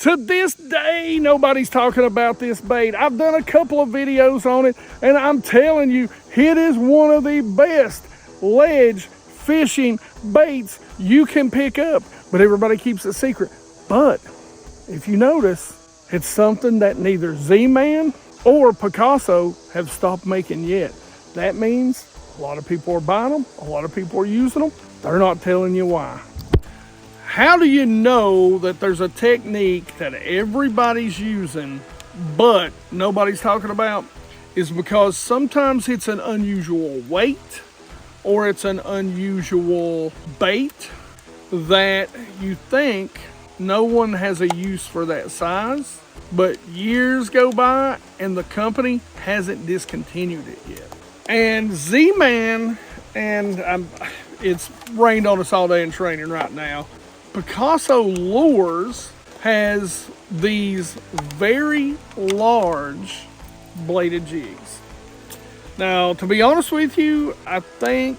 To this day, nobody's talking about this bait. I've done a couple of videos on it, and I'm telling you, it is one of the best ledge fishing baits you can pick up. But everybody keeps it secret. But if you notice, it's something that neither Z-Man or Picasso have stopped making yet. That means a lot of people are buying them, a lot of people are using them. They're not telling you why. How do you know that there's a technique that everybody's using but nobody's talking about? Is because sometimes it's an unusual weight or it's an unusual bait that you think no one has a use for that size, but years go by and the company hasn't discontinued it yet. And Z-Man, and it's rained on us all day in training right now, Picasso Lures has these very large bladed jigs. Now, to be honest with you, I think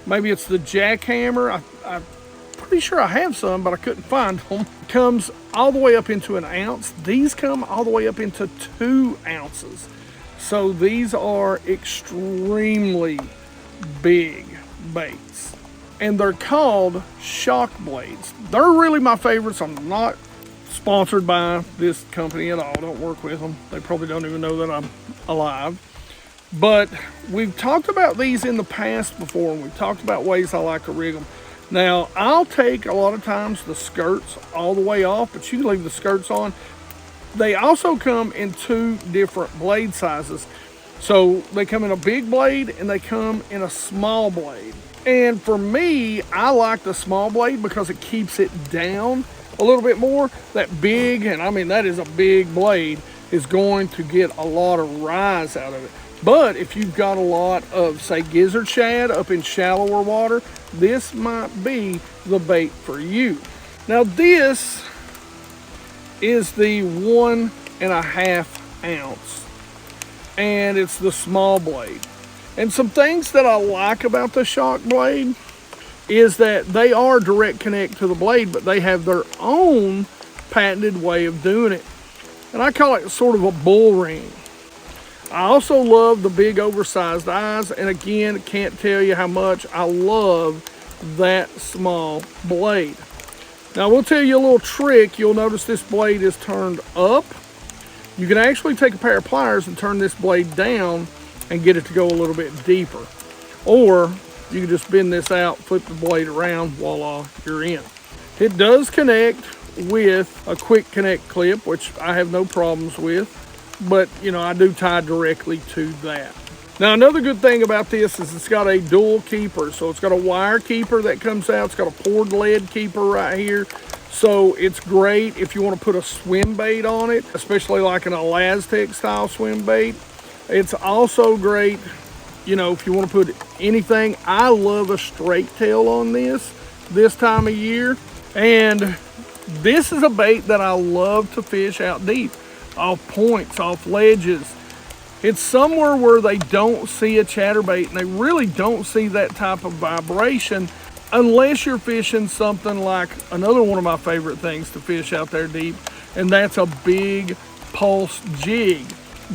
maybe it's the jackhammer. I'm pretty sure I have some, but I couldn't find them. It comes all the way up into an ounce. These come all the way up into 2 ounces. So these are extremely big baits. And they're called shock blades. They're really my favorites. I'm not sponsored by this company at all. Don't work with them. They probably don't even know that I'm alive. But we've talked about these in the past before, and we've talked about ways I like to rig them. Now, I'll take a lot of times the skirts all the way off, but you can leave the skirts on. They also come in 2 different blade sizes. So they come in a big blade and they come in a small blade. And for me, I like the small blade because it keeps it down a little bit more. That big, and I mean that is a big blade, is going to get a lot of rise out of it. But if you've got a lot of, say, gizzard shad up in shallower water, this might be the bait for you. Now this is the 1.5 ounce, and it's the small blade. And some things that I like about the shock blade is that they are direct connect to the blade, but they have their own patented way of doing it. And I call it sort of a bull ring. I also love the big oversized eyes, and again, can't tell you how much I love that small blade. Now, we'll tell you a little trick. You'll notice this blade is turned up. You can actually take a pair of pliers and turn this blade down and get it to go a little bit deeper. Or you can just bend this out, flip the blade around, voila, you're in. It does connect with a quick connect clip, which I have no problems with, but you know, I do tie directly to that. Now, another good thing about this is it's got a dual keeper. So it's got a wire keeper that comes out. It's got a poured lead keeper right here. So it's great if you want to put a swim bait on it, especially like an Elastec style swim bait. It's also great, you know, if you want to put anything. I love a straight tail on this time of year. And this is a bait that I love to fish out deep, off points, off ledges. It's somewhere where they don't see a chatterbait, and they really don't see that type of vibration unless you're fishing something like another one of my favorite things to fish out there deep, and that's a big pulse jig.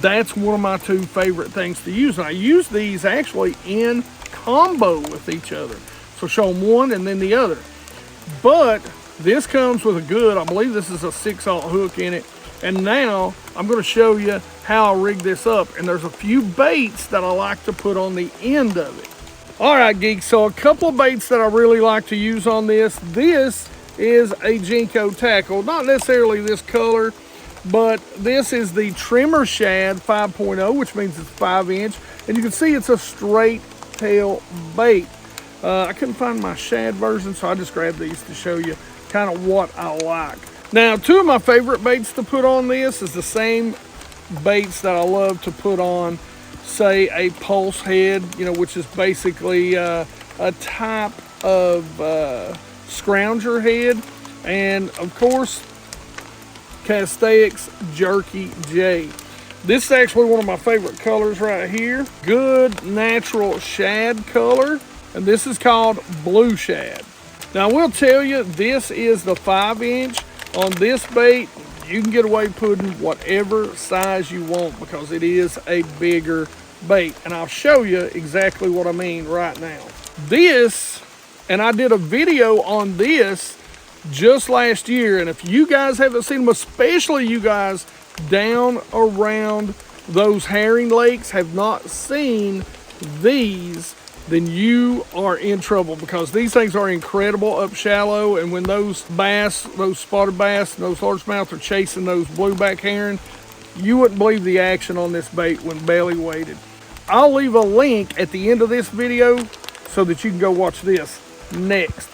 That's one of my 2 favorite things to use. And I use these actually in combo with each other. So show them one and then the other. But this comes with a good, I believe this is a 6/0 hook in it. And now I'm going to show you how I rig this up. And there's a few baits that I like to put on the end of it. All right, geeks, so a couple of baits that I really like to use on this. This is a Jinko tackle, not necessarily this color, but this is the Trimmer Shad 5.0, which means it's 5-inch. And you can see it's a straight tail bait. I couldn't find my shad version, so I just grabbed these to show you kind of what I like. Now, 2 of my favorite baits to put on this is the same baits that I love to put on, say, a pulse head, you know, which is basically a type of scrounger head. And of course, Castex Jerky J. This is actually one of my favorite colors right here. Good natural shad color. And this is called Blue Shad. Now, I will tell you, this is the 5-inch. On this bait, you can get away putting whatever size you want because it is a bigger bait. And I'll show you exactly what I mean right now. This, and I did a video on this just last year, and if you guys haven't seen them, especially you guys down around those herring lakes have not seen these, then you are in trouble because these things are incredible up shallow. And when those bass, those spotted bass, and those largemouth are chasing those blueback herring, you wouldn't believe the action on this bait when belly weighted. I'll leave a link at the end of this video so that you can go watch this next.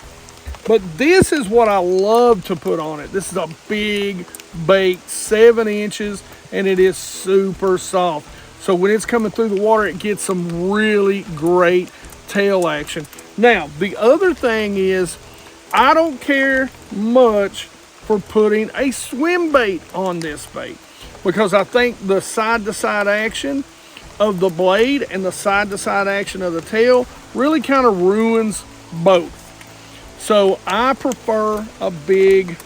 But this is what I love to put on it. This is a big bait, 7 inches, and it is super soft. So when it's coming through the water, it gets some really great tail action. Now, the other thing is, I don't care much for putting a swim bait on this bait because I think the side-to-side action of the blade and the side-to-side action of the tail really kind of ruins both. So I prefer a big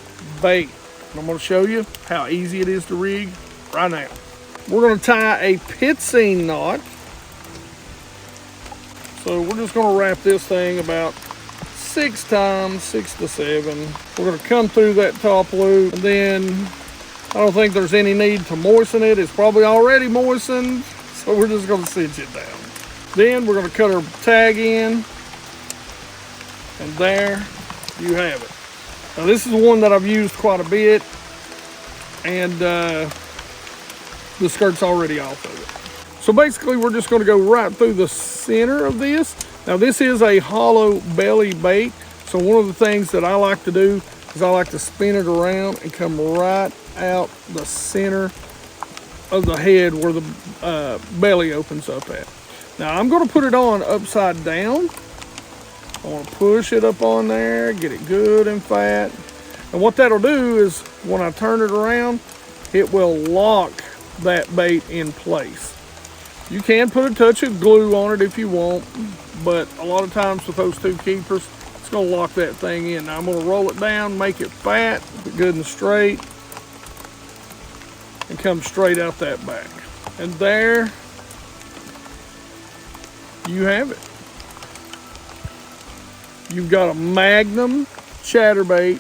bait. And I'm going to show you how easy it is to rig right now. We're going to tie a piscine knot. So we're just going to wrap this thing about 6 times, 6 to 7. We're going to come through that top loop, and then I don't think there's any need to moisten it. It's probably already moistened, so we're just going to cinch it down. Then we're going to cut our tag in, and there you have it. Now this is one that I've used quite a bit, and the skirt's already off of it. So basically we're just going to go right through the center of this. Now this is a hollow belly bait, so one of the things that I like to do is I like to spin it around and come right out the center of the head where the belly opens up at. Now I'm going to put it on upside down. I want to push it up on there, get it good and fat. And what that'll do is when I turn it around, it will lock that bait in place. You can put a touch of glue on it if you want, but a lot of times with those 2 keepers, it's going to lock that thing in. Now I'm going to roll it down, make it fat, good and straight, and come straight out that back. And there you have it. You've got a Magnum chatterbait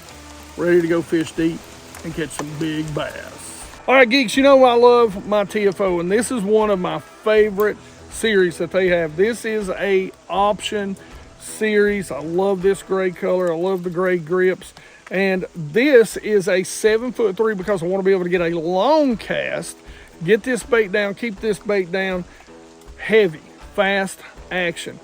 ready to go fish deep and catch some big bass. All right, geeks, you know I love my TFO, and this is one of my favorite series that they have. This is a option series. I love this gray color. I love the gray grips. And this is a 7'3" because I want to be able to get a long cast, get this bait down, keep this bait down, heavy, fast action.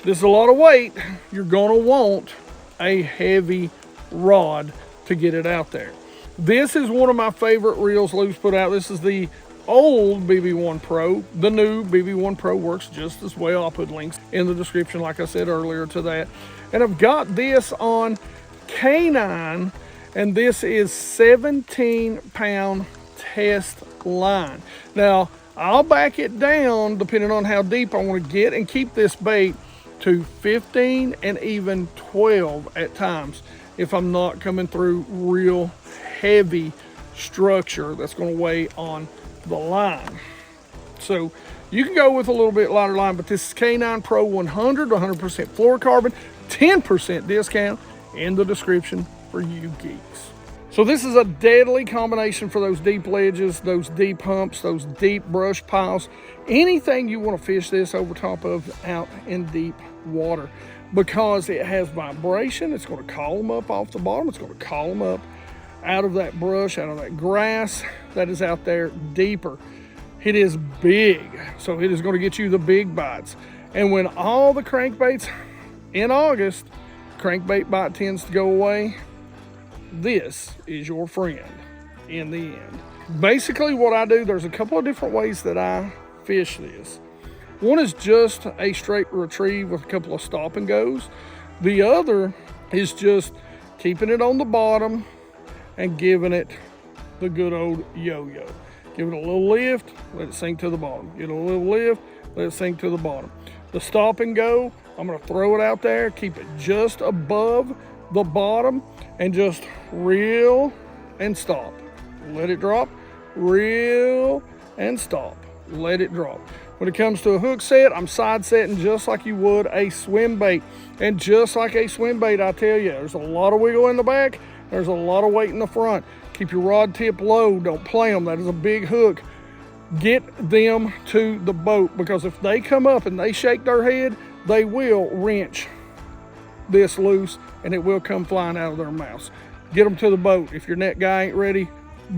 This is a lot of weight. You're going to want a heavy rod to get it out there. This is one of my favorite reels Lou's put out. This is the old BB1 Pro. The new BB1 Pro works just as well. I'll put links in the description, like I said earlier, to that. And I've got this on K9, and this is 17-pound test line. Now, I'll back it down depending on how deep I want to get and keep this bait to 15 and even 12 at times if I'm not coming through real heavy structure that's going to weigh on the line. So you can go with a little bit lighter line, but this is K9 Pro 100 fluorocarbon, 10% discount in the description for you geeks. So this is a deadly combination for those deep ledges, those deep humps, those deep brush piles, anything you want to fish this over top of out in deep water, because it has vibration. It's going to call them up off the bottom. It's going to call them up out of that brush, out of that grass that is out there deeper. It is big, so it is going to get you the big bites. And when all the crankbaits in August, crankbait bite tends to go away, this is your friend in the end. Basically what I do, there's a couple of different ways that I fish this. One is just a straight retrieve with a couple of stop and goes. The other is just keeping it on the bottom and giving it the good old yo-yo. Give it a little lift, let it sink to the bottom. Get a little lift, let it sink to the bottom. The stop and go, I'm gonna throw it out there, keep it just above the bottom, and just reel and stop. Let it drop, reel and stop. Let it drop. When it comes to a hook set, I'm side setting just like you would a swim bait. And just like a swim bait, I tell you, there's a lot of wiggle in the back, there's a lot of weight in the front. Keep your rod tip low, don't play them. That is a big hook. Get them to the boat, because if they come up and they shake their head, they will wrench this loose and it will come flying out of their mouths. Get them to the boat. If your net guy ain't ready,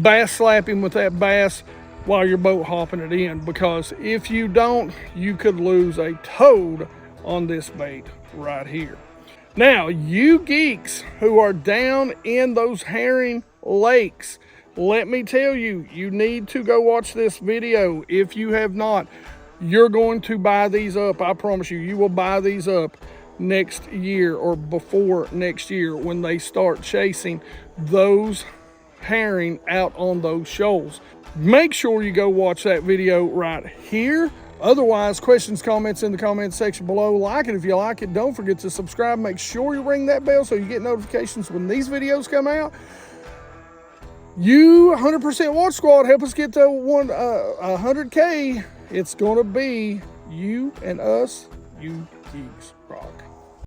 bass slap him with that bass while you're boat hopping it in, because if you don't, you could lose a toad on this bait right here. Now, you geeks who are down in those herring lakes, let me tell you, you need to go watch this video. If you have not, you're going to buy these up. I promise you, you will buy these up next year or before next year when they start chasing those herring out on those shoals. Make sure you go watch that video right here. Otherwise, questions, comments in the comments section below. Like it if you like it. Don't forget to subscribe. Make sure you ring that bell so you get notifications when these videos come out. You 100% Watch Squad, help us get to 100K. It's going to be you and us. You geeks rock.